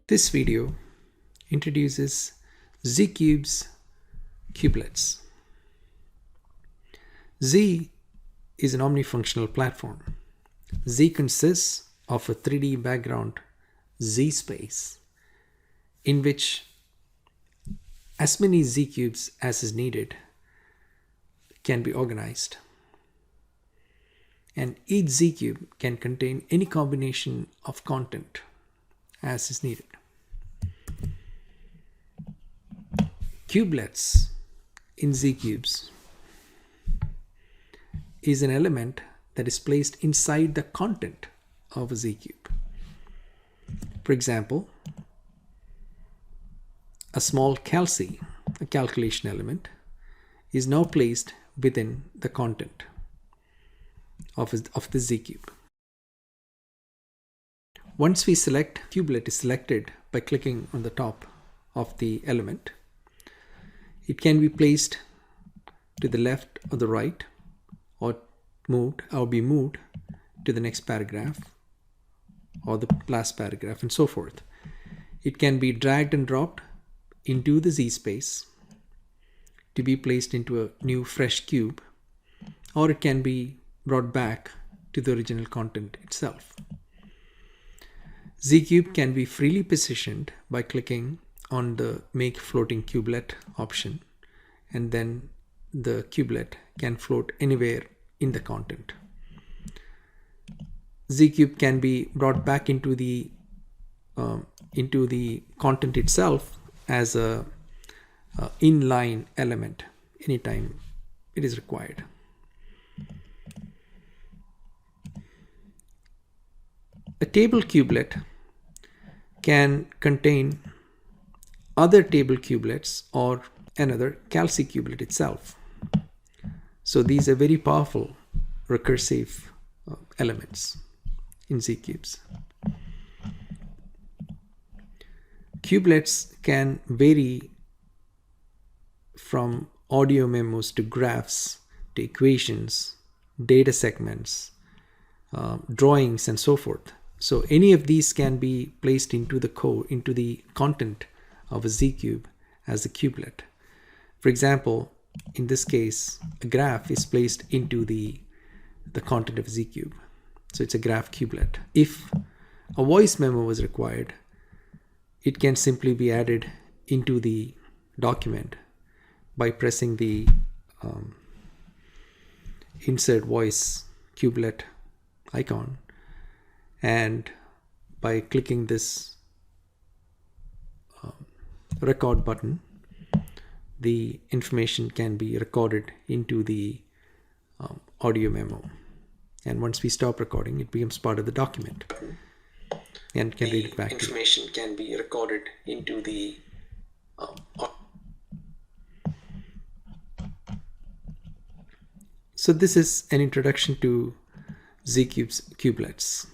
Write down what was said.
This video introduces ZCubes Cubelets. Z is an omnifunctional platform. Z consists of a 3D background ZSpace in which as many ZCubes as is needed can be organized. And each ZCube can contain any combination of content as is needed. Cubelets in ZCubes is an element that is placed inside the content of a ZCube. For example, a small CALCI, a calculation element, is now placed within the content of the ZCube. Once we select, Cubelet is selected by clicking on the top of the element. It can be placed to the left or the right, or be moved to the next paragraph or the last paragraph, and so forth. It can be dragged and dropped into the ZSpace to be placed into a new fresh cube, or it can be brought back to the original content itself. ZCube can be freely positioned by clicking on the Make Floating Cubelet option, and then the cubelet can float anywhere in the content. ZCube can be brought back into the content itself as a inline element anytime it is required. A table cubelet can contain other table cubelets or another CALCI cubelet itself. So these are very powerful recursive elements in ZCubes. Cubelets can vary from audio memos to graphs to equations, data segments, drawings, and so forth. So any of these can be placed into the content of a ZCube as a cubelet. For example, in this case, a graph is placed into the content of a ZCube. So it's a graph cubelet. If a voice memo was required, it can simply be added into the document by pressing the insert voice cubelet icon, and by clicking this record button, the information can be recorded into the audio memo. And once we stop recording, it becomes part of the document and can read it back. Information can be recorded into the So this is an introduction to ZCubes Cubelets.